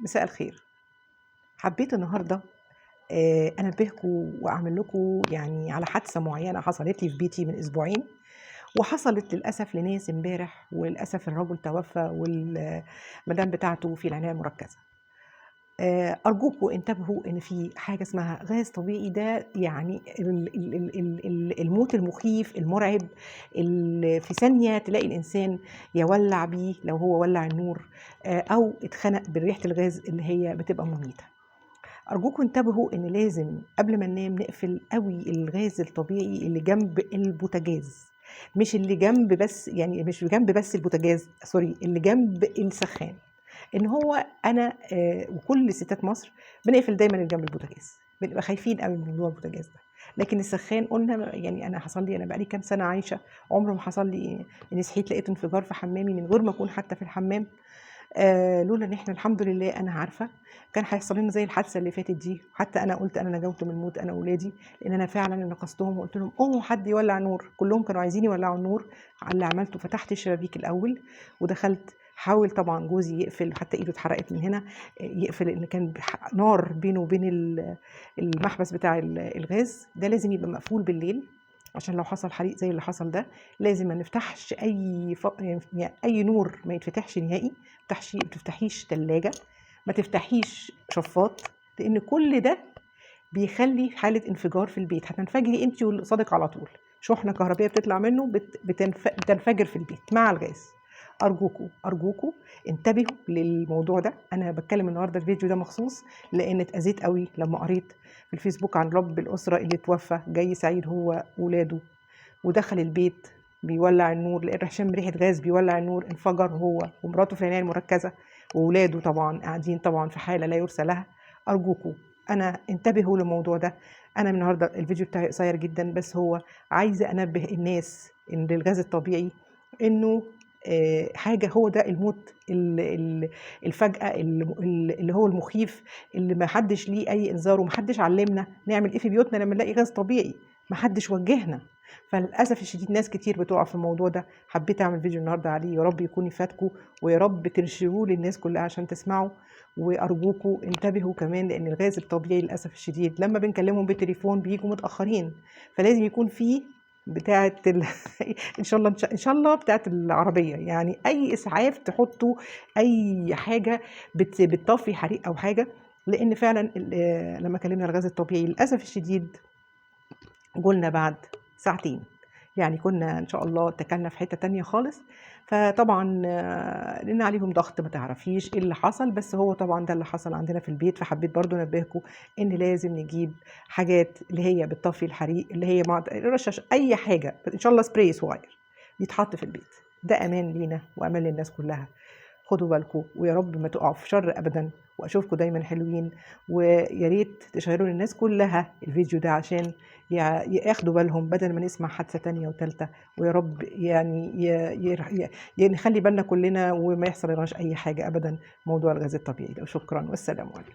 مساء الخير. حبيت النهارده أنبهكم وأعمل لكم يعني على حادثة معينة حصلت لي في بيتي من أسبوعين، وحصلت للأسف لناس امبارح، وللأسف الرجل توفى والمدام بتاعته في العناية المركزة. أرجوكم انتبهوا إن في حاجة اسمها غاز طبيعي، ده يعني الموت المخيف المرعب اللي في ثانية تلاقي الإنسان يولع بيه لو هو ولع النور، أو اتخنق بريحة الغاز اللي هي بتبقى مميتة. أرجوكم انتبهوا إن لازم قبل ما ننام نقفل قوي الغاز الطبيعي اللي جنب البوتاجاز، مش اللي جنب بس، يعني مش جنب بس البوتاجاز، سوري، اللي جنب السخان. ان هو انا وكل ستات مصر بنقفل دايما اللي جنب البوتاجاز، بنبقى خايفين قوي من موضوع البوتاجاز ده. لكن السخان قلنا، يعني انا حصل لي، انا بقالي كام سنه عايشه، عمره ما حصل لي اني صحيت لقيت انفجار في حمامي من غير ما اكون حتى في الحمام. لولا ان احنا الحمد لله انا عارفه كان هيحصل لنا زي الحادثه اللي فاتت دي. حتى انا قلت انا نجوت من الموت انا واولادي، لان انا فعلا نقصتهم وقلت لهم اوعوا حد يولع نور، كلهم كانوا عايزين يولعوا النور. على اللي عملته فتحت الشبابيك الاول ودخلت. حاول طبعا جوزي يقفل، حتى ايده اتحرقت من هنا، يقفل، ان كان نار بينه وبين المحبس بتاع الغاز ده لازم يبقى مقفول بالليل، عشان لو حصل حريق زي اللي حصل ده لازم ما نفتحش يعني اي نور ما يتفتحش نهائي. ما تفتحيش ثلاجه، ما تفتحيش شفاط، لان كل ده بيخلي حاله انفجار في البيت، هتنفجري انت واللي قصادك على طول. شحنه كهربائيه بتطلع منه بتنفجر في البيت مع الغاز. ارجوكوا ارجوكوا انتبهوا للموضوع ده. انا بتكلم النهارده الفيديو ده مخصوص لان اتاذيت قوي لما قريت في الفيسبوك عن رب الاسره اللي توفى جاي سعيد هو وولاده، ودخل البيت بيولع النور، لقى شم ريحه غاز بيولع النور، انفجر هو ومراته في العنايه المركزه، وولاده طبعا قاعدين طبعا في حاله لا يرثى لها. ارجوكوا انا انتبهوا للموضوع ده. انا النهارده الفيديو بتاعي قصير جدا، بس هو عايزه انبه الناس ان الغاز الطبيعي انه حاجه، هو ده الموت الفجأة اللي هو المخيف، اللي ما حدش ليه اي انذار، وما حدش علمنا نعمل ايه في بيوتنا لما نلاقي غاز طبيعي، ما حدش وجهنا. فللاسف الشديد ناس كتير بتقع في الموضوع ده. حبيت اعمل فيديو النهارده عليه، يا رب يكون يفادكم، ويا رب تنشروه للناس كلها عشان تسمعوا. وارجوكم انتبهوا كمان، لان الغاز الطبيعي للاسف الشديد لما بنكلمهم بالتليفون بيجوا متاخرين، فلازم يكون في بتاعه ان شاء الله ان شاء الله بتاعه العربيه، يعني اي اسعاف تحطوا اي حاجه بتطفي حريق او حاجه. لان فعلا لما كلمنا الغاز الطبيعي للاسف الشديد قلنا بعد ساعتين، يعني كنا ان شاء الله اتكلنا في حته تانية خالص. فطبعا لان عليهم ضغط ما تعرفيش ايه اللي حصل، بس هو طبعا ده اللي حصل عندنا في البيت. فحبيت برضو انبهكم ان لازم نجيب حاجات اللي هي بتطفي الحريق، اللي هي مع رشاش، اي حاجه ان شاء الله سبراي صغير يتحط في البيت. ده امان لينا وامان للناس كلها. خدوا بالكم، ويا رب ما تقعوا في شر ابدا، واشوفكم دايما حلوين. ويا ريت تشيروا للناس كلها الفيديو ده عشان ياخدوا بالهم، بدل ما نسمع حادثه تانية وتالتة. ويا رب يعني نخلي بالنا كلنا وما يحصل لناش اي حاجه ابدا موضوع الغاز الطبيعي ده. شكرا والسلام عليكم.